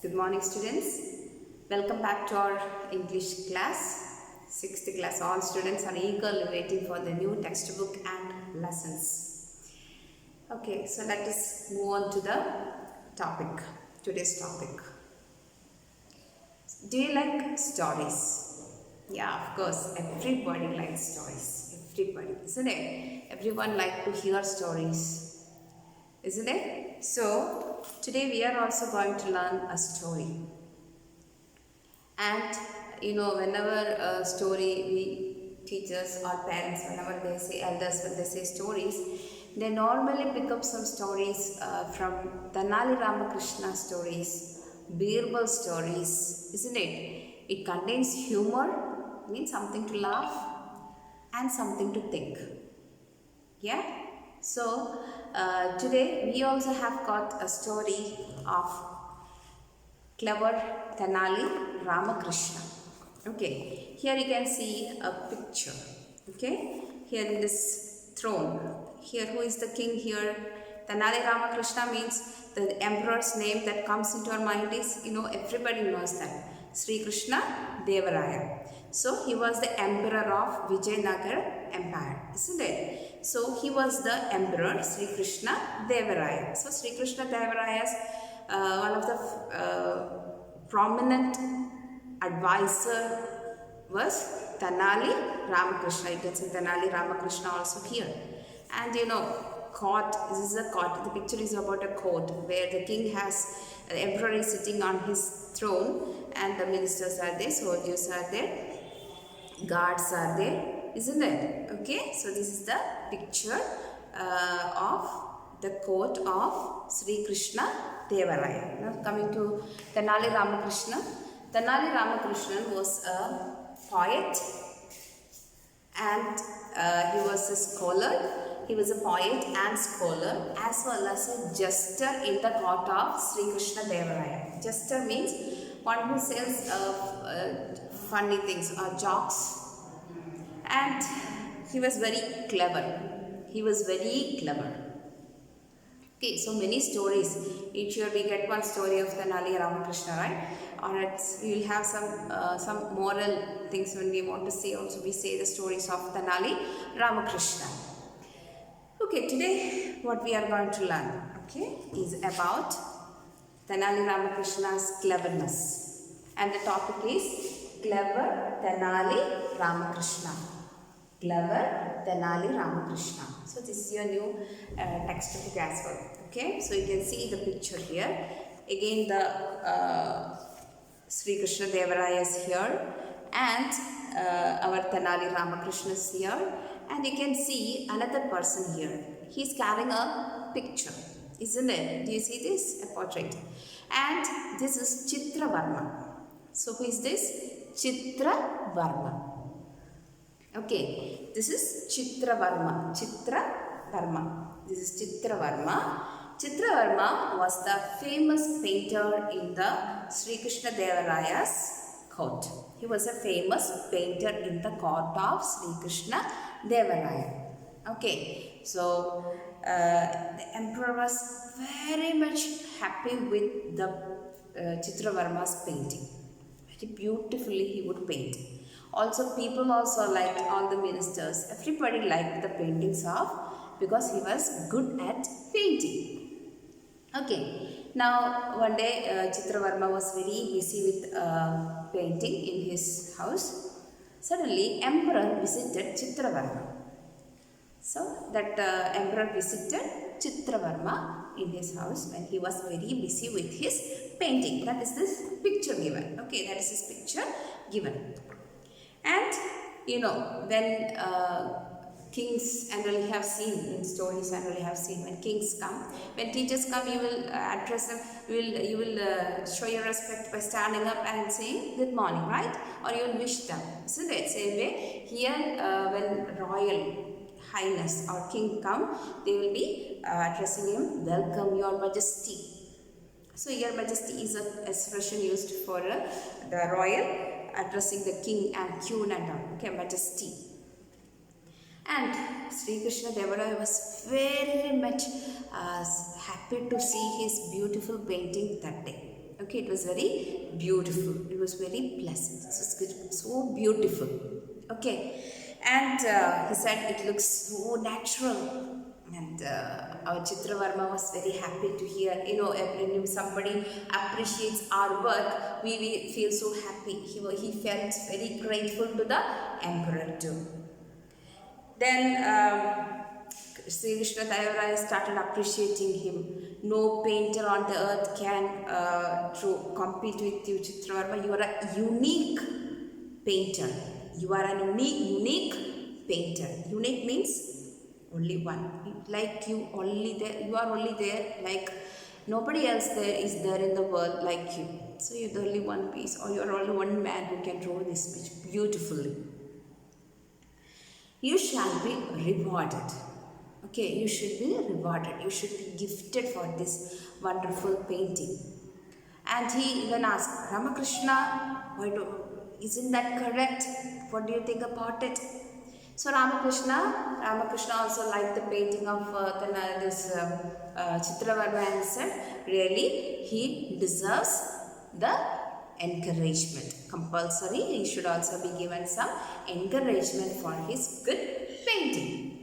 Good morning, students. Welcome back to our English class, 6th class. All students are eagerly waiting for the new textbook and lessons. Okay, so let us move on to the topic, today's topic. Do you like stories? Yeah, of course, everybody likes stories. Everybody, isn't it? Everyone likes to hear stories, isn't it? So, today we are also going to learn a story. And whenever a story, we teachers or parents, whenever they say elders, when they say stories, they normally pick up some stories from Tenali Ramakrishna stories, Birbal stories, isn't it? It contains humor, means something to laugh, and something to think. Yeah? So, today we also have got a story of clever Tenali Ramakrishna. Okay, here you can see a picture. Okay, here in this throne, here who is the king here? Tenali Ramakrishna means the emperor's name that comes into our mind is, everybody knows that. Sri Krishna Devaraya. So he was the emperor of Vijayanagar Empire, isn't it? So he was the emperor Sri Krishna Devaraya. So Sri Krishna Devaraya's one of the prominent advisor was Tenali Ramakrishna. You can see Tenali Ramakrishna also here. And court, this is a court. The picture is about a court where the king the emperor is sitting on his throne and the ministers are there, soldiers are there, guards are there, isn't it? Okay, so this is the picture of the court of Sri Krishna Devaraya. Now coming to Tenali Ramakrishna. Tenali Ramakrishnan was a poet and he was a scholar. He was a poet and scholar as well as a jester in the court of Sri Krishna Devaraya. Jester means one who says funny things or jokes, and he was very clever. He was very clever. Okay, so many stories. Each year we get one story of Tenali Ramakrishna, right? Or we will have some moral things when we want to say. Also, we say the stories of Tenali Ramakrishna. Okay, today what we are going to learn, okay, is about Tenali Ramakrishna's cleverness, and the topic is Clever Tenali Ramakrishna. Clever Tenali Ramakrishna. So this is your new textbook as well. Okay, so you can see the picture here. Again, the Sri Krishna Devaraya is here, and our Tenali Ramakrishna is here, and you can see another person here. He is carrying a picture, isn't it? Do you see this? A portrait. And this is Chitra Varma. So who is this? Chitra Varma. Okay, this is Chitra Varma. Chitra Varma. This is Chitra Varma. Chitra Varma was the famous painter in the Sri Krishna Devaraya's court. He was a famous painter in the court of Sri Krishna Devaraya. Okay, so the emperor was very much happy with the Chitra Varma's painting. Very beautifully he would paint. Also, people also liked, all the ministers, everybody liked the paintings of, because he was good at painting. Okay, now one day Chitra Varma was very busy with painting in his house. Suddenly, emperor visited Chitra Varma. So, that emperor visited Chitra Varma in his house when he was very busy with his painting. That is this picture given. Okay, that is his picture given. And when kings and really have seen in stories and really have seen when kings come, when teachers come, you will address them. You will show your respect by standing up and saying good morning, right? Or you will wish them. Isn't it? Same way here, when royal highness or king come, they will be addressing him, welcome your majesty. So your majesty is an expression used for the royal addressing the king and queen and all. Okay, majesty. And Sri Krishna Devaraya was very much happy to see his beautiful painting that day. Okay, it was very beautiful. It was very pleasant. So beautiful. Okay, and he said it looks so natural. And our Chitravarma was very happy to hear. You know, when somebody appreciates our work, we feel so happy. He felt very grateful to the emperor too. Then Sri Krishna Devaraya started appreciating him. No painter on the earth can compete with you, Chitravarma. You are a unique painter. You are a unique painter. Unique means only one. Like you, only there. You are only there. Like nobody else there is there in the world like you. So you're the only one piece, or you are only one man who can draw this much beautifully. You shall be rewarded. Okay, you should be rewarded. You should be gifted for this wonderful painting. And he even asked, Ramakrishna, isn't that correct? What do you think about it? So Ramakrishna also liked the painting of Chitravarma and said, really, he deserves the encouragement. Compulsory, he should also be given some encouragement for his good painting.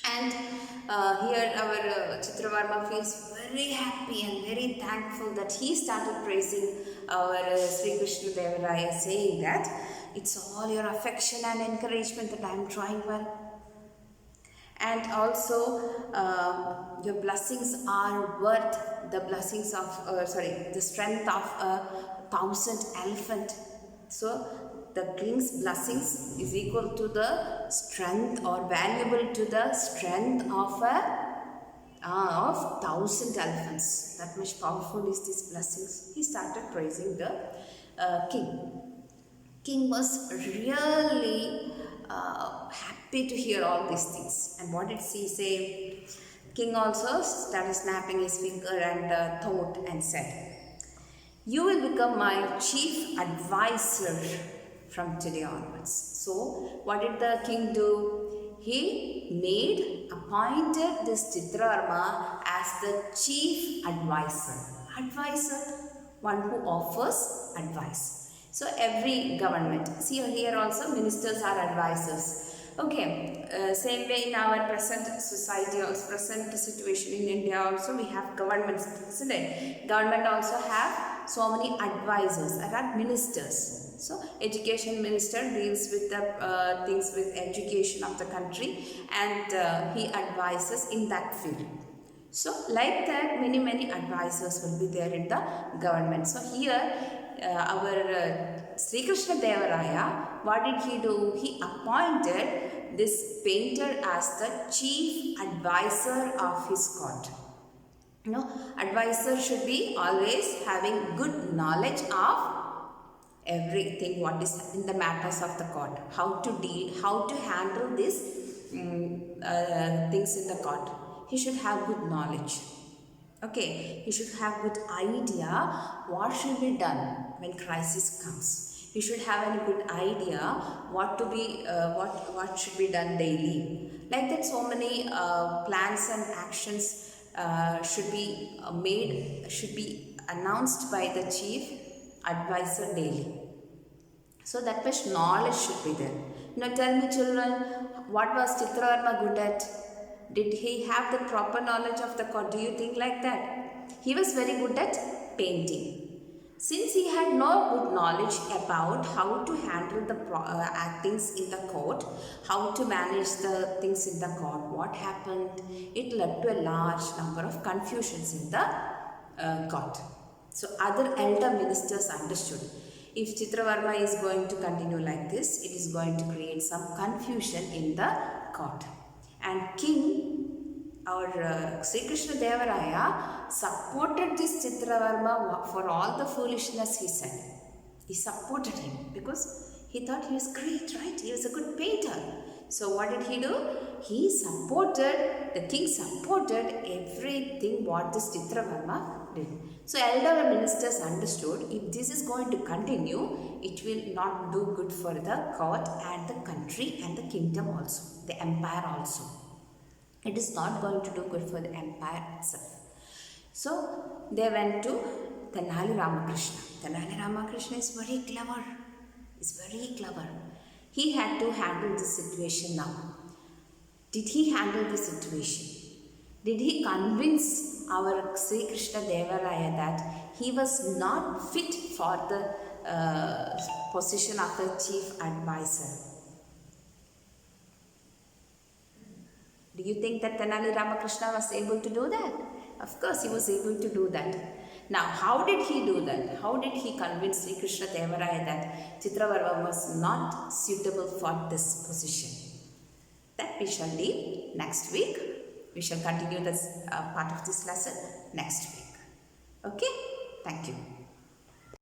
And here our Chitravarma feels very happy and very thankful that he started praising our Sri Krishna Devaraya, saying that it's all your affection and encouragement that I am drawing well. And also your blessings are worth the blessings of, the strength of 1,000 elephant. So the king's blessings is equal to the strength or valuable to the strength of 1,000 elephants. That much powerful is these blessings. He started praising the king. King was really happy to hear all these things. And what did he say? King also started snapping his finger and thought and said, you will become my chief advisor from today onwards. So, what did the king do? He appointed this Chitravarma as the chief advisor. Advisor, one who offers advice. So, every government, see here also ministers are advisors. Okay, same way in our present society, also present situation in India also, we have governments, isn't it? Government also have so many advisors, there are ministers. So, education minister deals with the things with education of the country, and he advises in that field. So, like that, many advisors will be there in the government. So, here our Sri Krishna Devaraya, what did he do? He appointed this painter as the chief advisor of his court. You know, advisor should be always having good knowledge of everything what is in the matters of the court. How to deal, how to handle these things in the court. He should have good knowledge. Okay, he should have good idea what should be done when crisis comes. He should have a good idea what should be done daily. Like that, so many plans and actions should be announced by the chief advisor daily. So that much knowledge should be there. Now tell me children, what was Chitravarma good at? Did he have the proper knowledge of the court? Do you think like that? He was very good at painting. Since he had no good knowledge about how to handle the things in the court, how to manage the things in the court, what happened? It led to a large number of confusions in the court. So other elder ministers understood, if Chitravarma is going to continue like this, it is going to create some confusion in the court. And king, our Sri Krishna Devaraya, supported this Chitravarma for all the foolishness he said. He supported him because he thought he was great, right? He was a good painter. So what did he do? The king supported everything what this Chitravarma did. So elder ministers understood, if this is going to continue, it will not do good for the court and the country and the kingdom also, the empire also. It is not going to do good for the empire itself. So they went to Tenali Ramakrishna. Tenali Ramakrishna is very clever. Is very clever. He had to handle the situation now. Did he handle the situation? Did he convince our Sri Krishna Deva Raya that he was not fit for the position of the chief advisor? Do you think that Tenali Ramakrishna was able to do that? Of course, he was able to do that. Now, how did he do that? How did he convince Sri Krishna Deva Raya that Chitravarma was not suitable for this position? That we shall leave next week. We shall continue this part of this lesson next week. Okay? Thank you.